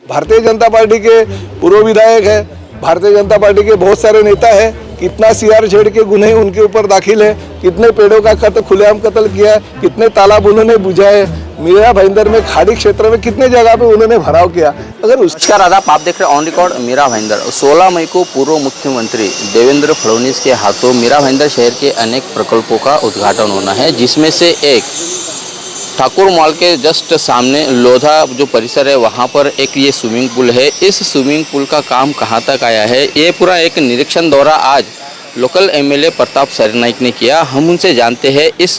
Bharatiya Janata party के पूर्व विधायक है, भारतीय जनता पार्टी के बहुत सारे नेता है, कितना सीआरजेड के गुने उनके ऊपर दाखिल है, कितने पेड़ों का कत्ल खुलेआम कत्ल किया है, कितने तालाब उन्होंने बुझाए, मीरा भाईंदर में खाड़ी क्षेत्र में कितने जगह पे उन्होंने भराव किया। अगर उसका आदाब, आप देख रहे हैं ऑन रिकॉर्ड मीरा भाईंदर। 16 मई को पूर्व मुख्यमंत्री देवेंद्र फडणवीस के हाथों मीरा भाईंदर शहर के अनेक प्रकल्पों का उद्घाटन होना है, जिसमें से एक ठाकुर मॉल के जस्ट सामने लोधा जो परिसर है वहाँ पर एक ये स्विमिंग पूल है। इस स्विमिंग पूल का काम कहाँ तक आया है, ये पूरा एक निरीक्षण दौरा आज लोकल एमएलए प्रताप सरनाईक ने किया। हम उनसे जानते हैं इस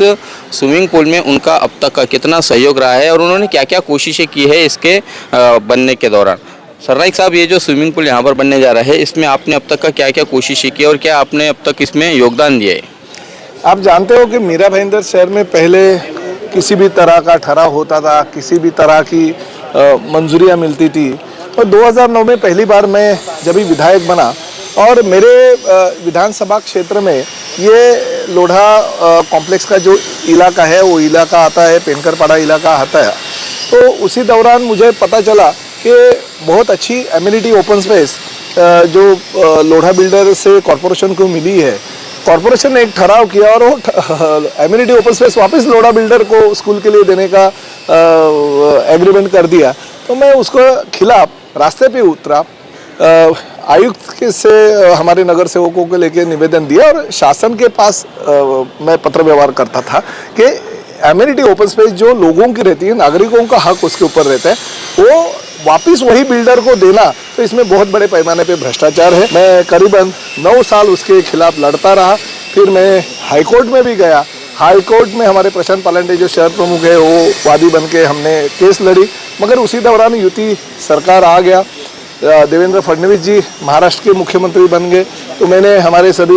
स्विमिंग पूल में उनका अब तक का कितना सहयोग रहा है और उन्होंने क्या क्या कोशिशें की है इसके बनने के दौरान। सरनाईक साहब, ये जो स्विमिंग पूल यहाँ पर बनने जा रहा है, इसमें आपने अब तक का क्या क्या कोशिशें की और क्या आपने अब तक इसमें योगदान दिया है? आप जानते हो कि मीरा भाईंदर शहर में पहले किसी भी तरह का ठहराव होता था, किसी भी तरह की मंजूरियाँ मिलती थी। और 2009 में पहली बार मैं जब ही विधायक बना और मेरे विधानसभा क्षेत्र में ये लोढ़ा कॉम्प्लेक्स का जो इलाका है वो इलाका आता है, पेनकरपाड़ा इलाका आता है। तो उसी दौरान मुझे पता चला कि बहुत अच्छी एमिनिटी ओपन स्पेस जो लोढ़ा बिल्डर से कॉरपोरेशन को मिली है, कॉरपोरेशन ने एक ठहराव किया और वो एमिनिटी ओपन स्पेस वापस लोढ़ा बिल्डर को स्कूल के लिए देने का एग्रीमेंट कर दिया। तो मैं उसको खिलाफ रास्ते पे उतरा, आयुक्त से हमारे नगर सेवकों को लेकर निवेदन दिया और शासन के पास मैं पत्र व्यवहार करता था कि एमिनिटी ओपन स्पेस जो लोगों की रहती है, नागरिकों का हक उसके ऊपर रहता है, वो वापिस वही बिल्डर को देना, तो इसमें बहुत बड़े पैमाने पे भ्रष्टाचार है। मैं करीबन 9 साल उसके खिलाफ लड़ता रहा। फिर मैं हाईकोर्ट में भी गया। हाईकोर्ट में हमारे प्रशांत पालंडे जो शहर प्रमुख है वो वादी बन के हमने केस लड़ी, मगर उसी दौरान युति सरकार आ गया, देवेंद्र फडणवीस जी महाराष्ट्र के मुख्यमंत्री बन गए। तो मैंने हमारे सभी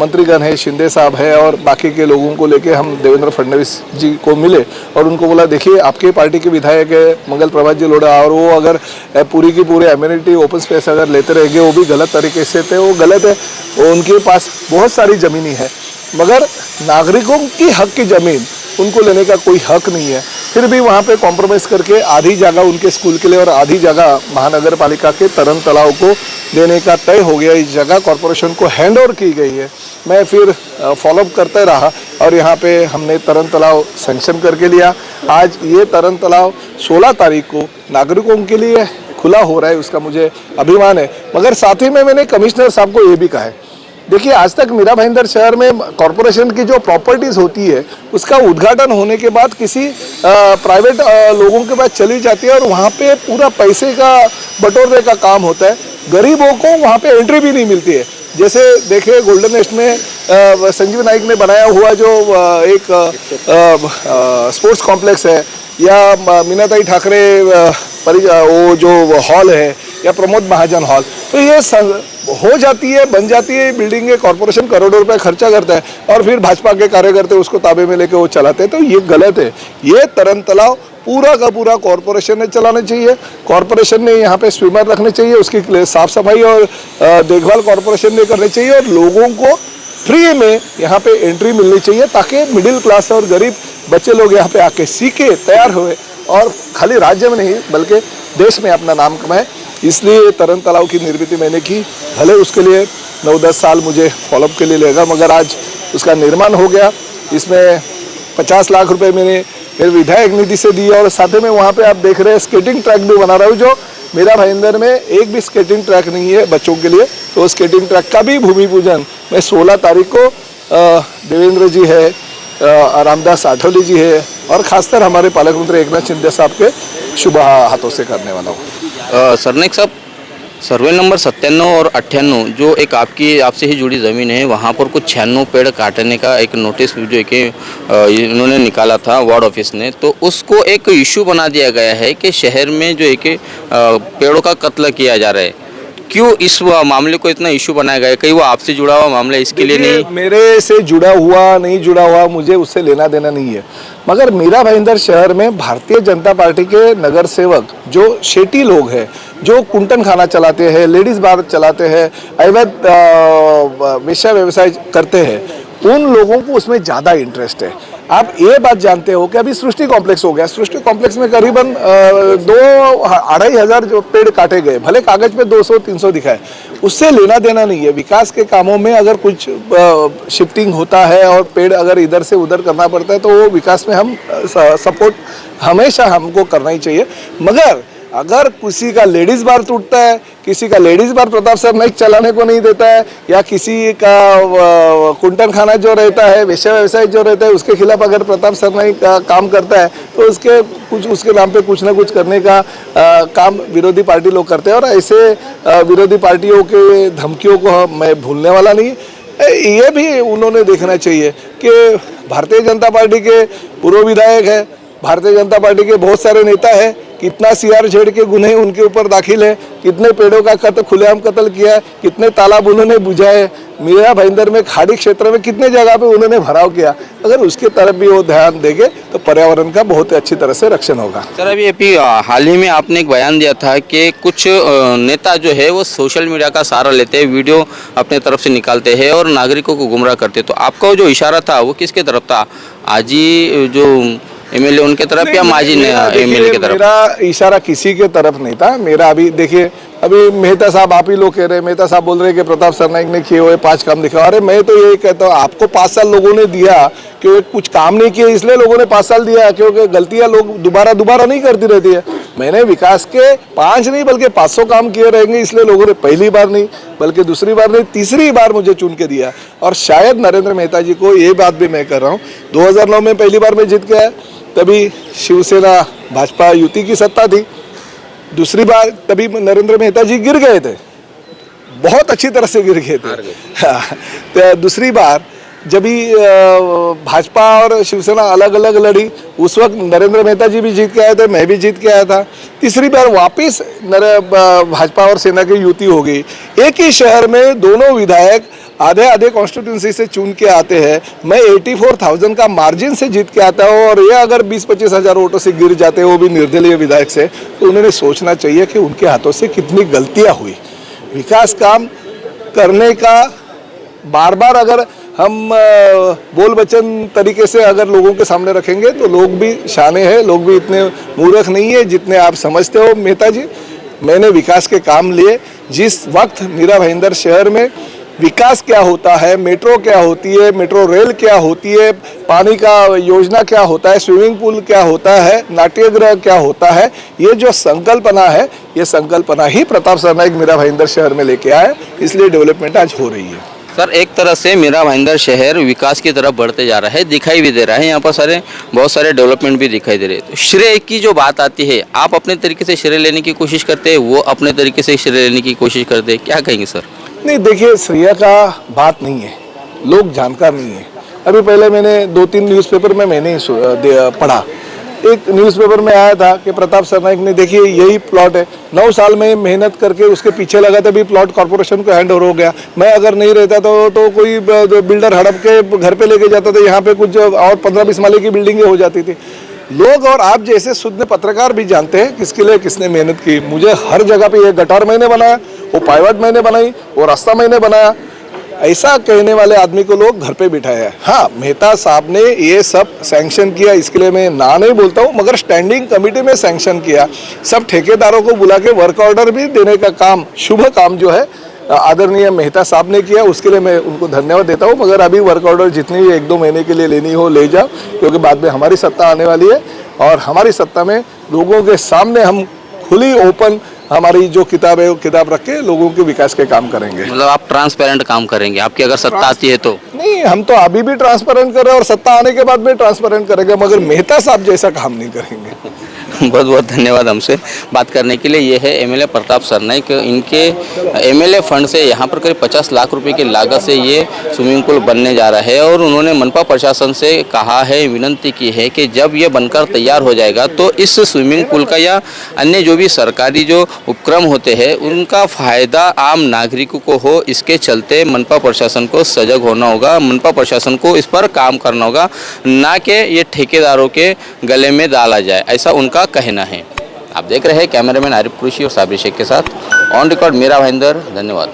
मंत्रीगण हैं, शिंदे साहब है और बाकी के लोगों को लेके हम देवेंद्र फडणवीस जी को मिले और उनको बोला, देखिए आपके पार्टी के विधायक है मंगल प्रभात जी लोढ़ा, और वो अगर पूरी की पूरी एमिनिटी ओपन स्पेस अगर लेते रहेंगे वो भी गलत तरीके से, थे वो गलत है। उनके पास बहुत सारी ज़मीनी है, मगर नागरिकों की हक की ज़मीन उनको लेने का कोई हक नहीं है। फिर भी वहाँ पे कॉम्प्रोमाइज़ करके आधी जगह उनके स्कूल के लिए और आधी जगह महानगर पालिका के तरन तालाब को देने का तय हो गया। इस जगह कॉरपोरेशन को हैंड ओवर की गई है। मैं फिर फॉलोअप करते रहा और यहाँ पे हमने तरन तालाब सैंक्शन करके लिया। आज ये तरन तालाब 16 तारीख को नागरिकों के लिए खुला हो रहा है, उसका मुझे अभिमान है। मगर साथ ही में मैंने कमिश्नर साहब को ये भी कहा है, देखिए आज तक मीरा भाईंदर शहर में कॉरपोरेशन की जो प्रॉपर्टीज़ होती है उसका उद्घाटन होने के बाद किसी प्राइवेट लोगों के पास चली जाती है और वहाँ पे पूरा पैसे का बटोरने का काम होता है। गरीबों को वहाँ पे एंट्री भी नहीं मिलती है। जैसे देखिए गोल्डन वेस्ट में संजीव नाइक ने बनाया हुआ जो एक स्पोर्ट्स कॉम्प्लेक्स है, या मीनाताई ठाकरे वो जो हॉल है, या प्रमोद महाजन हॉल, तो ये हो जाती है, बन जाती है बिल्डिंगें, कॉरपोरेशन करोड़ों रुपए खर्चा करता है और फिर भाजपा के कार्यकर्ता उसको ताबे में लेके वो चलाते हैं। तो ये गलत है। ये तरन तालाब पूरा का पूरा कॉरपोरेशन ने चलाना चाहिए। कॉरपोरेशन ने यहाँ पे स्विमर रखने चाहिए, उसकी साफ सफाई और देखभाल कॉरपोरेशन ने करनी चाहिए और लोगों को फ्री में यहाँ पे एंट्री मिलनी चाहिए, ताकि मिडिल क्लास और गरीब बच्चे लोग यहाँ पे आके सीखे, तैयार हुए और खाली राज्य में नहीं बल्कि देश में अपना नाम कमाए। इसलिए तरन तालाब की निर्मित मैंने की। भले उसके लिए 9-10 साल मुझे फॉलोअप के लिए लेगा, मगर आज उसका निर्माण हो गया। इसमें 50 लाख रुपए मैंने मेरे विधायक निधि से दिए और साथ में वहाँ पे आप देख रहे हैं स्केटिंग ट्रैक भी बना रहा हूँ, जो मेरा भाईंदर में एक भी स्केटिंग ट्रैक नहीं है बच्चों के लिए। तो स्केटिंग ट्रैक का भी भूमि पूजन मैं 16 तारीख को देवेंद्र जी है, रामदास आठवले जी है और खासकर हमारे पालक मंत्री एकनाथ शिंदे साहब के शुभ हाथों से करने वाला हूँ। सरनाईक साहब, सर्वे नंबर 97 और 98 जो एक आपसे ही जुड़ी ज़मीन है, वहाँ पर कुछ 96 पेड़ काटने का एक नोटिस जो कि इन्होंने निकाला था वार्ड ऑफिस ने, तो उसको एक इशू बना दिया गया है कि शहर में जो एक पेड़ों का कत्ल किया जा रहा है। क्यों इस मामले को इतना इशू बनाया गया है? कहीं वो आपसे जुड़ा हुआ मामला इसके लिए नहीं? मेरे से जुड़ा हुआ नहीं जुड़ा हुआ मुझे उससे लेना देना नहीं है, मगर मीरा भाईंदर शहर में भारतीय जनता पार्टी के नगर सेवक जो शेटी लोग हैं, जो कुंटन खाना चलाते हैं, लेडीज बार चलाते हैं, अवैध वेश्या व्यवसाय करते हैं, उन लोगों को उसमें ज़्यादा इंटरेस्ट है। आप ये बात जानते हो कि अभी सृष्टि कॉम्प्लेक्स हो गया, सृष्टि कॉम्प्लेक्स में करीबन 2-2.5 जो पेड़ काटे गए, भले कागज पे 200-300 दिखाए, उससे लेना देना नहीं है। विकास के कामों में अगर कुछ शिफ्टिंग होता है और पेड़ अगर इधर से उधर करना पड़ता है तो वो विकास में हम सपोर्ट हमेशा हमको करना ही चाहिए। मगर अगर किसी का लेडीज बार टूटता है, किसी का लेडीज बार प्रताप सरनाइक चलाने को नहीं देता है, या किसी का कुंटन खाना जो रहता है, वेश्या व्यवसाय जो रहता है, उसके खिलाफ अगर प्रताप सरनाइक काम करता है तो उसके नाम पे कुछ ना कुछ करने का काम विरोधी पार्टी लोग करते हैं। और ऐसे विरोधी पार्टियों के धमकियों को मैं भूलने वाला नहीं। ये भी उन्होंने देखना चाहिए कि भारतीय जनता पार्टी के पूर्व विधायक है, भारतीय जनता पार्टी के बहुत सारे नेता है, कितना CRZ के गुन्हे उनके ऊपर दाखिल है, कितने पेड़ों का कत्ल खुलेआम कत्ल किया है, कितने तालाब उन्होंने बुझाए, मीरा भाईंदर में खाड़ी क्षेत्र में कितने जगह पे उन्होंने भराव किया। अगर उसके तरफ भी वो ध्यान देंगे तो पर्यावरण का बहुत अच्छी तरह से रक्षण होगा। सर, अभी हाल ही में आपने एक बयान दिया था कि कुछ नेता जो है वो सोशल मीडिया का सहारा लेते हैं, वीडियो अपने तरफ से निकालते हैं और नागरिकों को गुमराह करते हैं, तो आपका जो इशारा था वो किसके तरफ था? आजी जो MLA उनके तरफ या माजी MLA की तरफ? मेरा इशारा किसी के तरफ नहीं था। मेरा अभी देखिए, अभी मेहता साहब आप ही लोग कह रहे हैं, मेहता साहब बोल रहे हैं कि प्रताप सरनाइक ने किए हुए 5 काम दिखा। अरे मैं तो ये कहता हूँ, आपको 5 साल लोगों ने दिया कि कुछ काम नहीं किए इसलिए लोगों ने 5 साल दिया, क्योंकि गलतियां लोग दोबारा नहीं करती रहती है। मैंने विकास के 5 नहीं बल्कि 500 काम किए रहेंगे, इसलिए लोगों ने पहली बार नहीं बल्कि दूसरी बार नहीं, तीसरी बार मुझे चुन के दिया। और शायद नरेंद्र मेहता जी को ये बात भी मैं कर रहा हूँ, 2009 में पहली बार मैं जीत के आया, तभी शिवसेना भाजपा युति की सत्ता थी। दूसरी बार तभी नरेंद्र मेहता जी गिर गए थे, बहुत अच्छी तरह से गिर गए थे। तो दूसरी बार जब भी भाजपा और शिवसेना अलग अलग लड़ी, उस वक्त नरेंद्र मेहता जी भी जीत के आए थे, मैं भी जीत के आया था। तीसरी बार वापस भाजपा और सेना की युति हो गई। एक ही शहर में दोनों विधायक आधे कॉन्स्टिट्यूंसी से चुन के आते हैं। मैं 84,000 का मार्जिन से जीत के आता हूँ और ये अगर 20-25 हज़ार वोटों से गिर जाते हैं, वो भी निर्दलीय विधायक से, तो उन्होंने सोचना चाहिए कि उनके हाथों से कितनी गलतियाँ हुई। विकास काम करने का बार बार अगर हम बोल वचन तरीके से अगर लोगों के सामने रखेंगे तो लोग भी शाने हैं, लोग भी इतने मूर्ख नहीं है जितने आप समझते हो। मेहता जी, मैंने विकास के काम लिए। जिस वक्त मीरा भाईंदर शहर में विकास क्या होता है, मेट्रो क्या होती है, मेट्रो रेल क्या होती है, पानी का योजना क्या होता है, स्विमिंग पूल क्या होता है, नाट्यगृह क्या होता है, ये जो संकल्पना है, ये संकल्पना ही प्रताप सरनाइक मीरा भाईंदर शहर में लेके आए, इसलिए डेवलपमेंट आज हो रही है। सर, एक तरह से मीरा भाईंदर शहर विकास की तरफ बढ़ते जा रहा है, दिखाई भी दे रहा है, यहाँ पर बहुत सारे डेवलपमेंट भी दिखाई दे रहे हैं। तो श्रेय की जो बात आती है, आप अपने तरीके से श्रेय लेने की कोशिश करते हैं, वो अपने तरीके से श्रेय लेने की कोशिश करते हैं, क्या कहेंगे सर? नहीं, देखिए, श्रेय का बात नहीं है, लोग जानकार नहीं है। अभी पहले मैंने 2-3 न्यूज़पेपर में मैंने पढ़ा, एक न्यूज़पेपर में आया था कि प्रताप सरनाइक ने, देखिए यही प्लॉट है, 9 साल में मेहनत करके उसके पीछे लगा तभी प्लॉट कॉर्पोरेशन को हैंड ओवर हो गया। मैं अगर नहीं रहता तो कोई बिल्डर हड़प के घर पे लेके जाता था, यहाँ पे कुछ और 15-20 माले की बिल्डिंगें हो जाती थी। लोग और आप जैसे शुद्ध पत्रकार भी जानते हैं किसके लिए किसने मेहनत की। मुझे हर जगह पे ये गटार मैंने बनाया, वो पाइवट मैंने बनाई, वो रास्ता मैंने बनाया, ऐसा कहने वाले आदमी को लोग घर पे बिठाया है। हाँ, मेहता साहब ने ये सब सैंक्शन किया, इसके लिए मैं ना नहीं बोलता हूँ, मगर स्टैंडिंग कमेटी में सैंक्शन किया। सब ठेकेदारों को बुला के वर्क ऑर्डर भी देने का काम, शुभ काम जो है आदरणीय मेहता साहब ने किया, उसके लिए मैं उनको धन्यवाद देता हूँ। मगर अभी वर्क ऑर्डर जितनी भी 1-2 महीने के लिए लेनी हो ले जाओ, क्योंकि बाद में हमारी सत्ता आने वाली है और हमारी सत्ता में लोगों के सामने हम खुली ओपन हमारी जो किताब है वो किताब रख के लोगों के विकास के काम करेंगे। मतलब आप ट्रांसपेरेंट काम करेंगे, आपकी अगर सत्ता आती है तो? नहीं, हम तो अभी भी ट्रांसपेरेंट कर रहे हैं और सत्ता आने के बाद भी ट्रांसपेरेंट करेंगे, मगर मेहता साहब जैसा काम नहीं करेंगे। बहुत बहुत धन्यवाद हमसे बात करने के लिए। ये है MLA प्रताप सरनाइक। इनके MLA फंड से यहाँ पर करीब 50 लाख रुपए की लागत से ये स्विमिंग पूल बनने जा रहा है और उन्होंने मनपा प्रशासन से कहा है, विनंती की है कि जब ये बनकर तैयार हो जाएगा तो इस स्विमिंग पूल का या अन्य जो भी सरकारी जो उपक्रम होते हैं उनका फ़ायदा आम नागरिकों को हो। इसके चलते मनपा प्रशासन को सजग होना होगा, मनपा प्रशासन को इस पर काम करना होगा, ना कि ये ठेकेदारों के गले में डाला जाए, ऐसा उनका कहना है। आप देख रहे हैं कैमरामैन आरिफ कुरैशी और साबिर शेख के साथ ऑन रिकॉर्ड मीरा भाईंदर। धन्यवाद।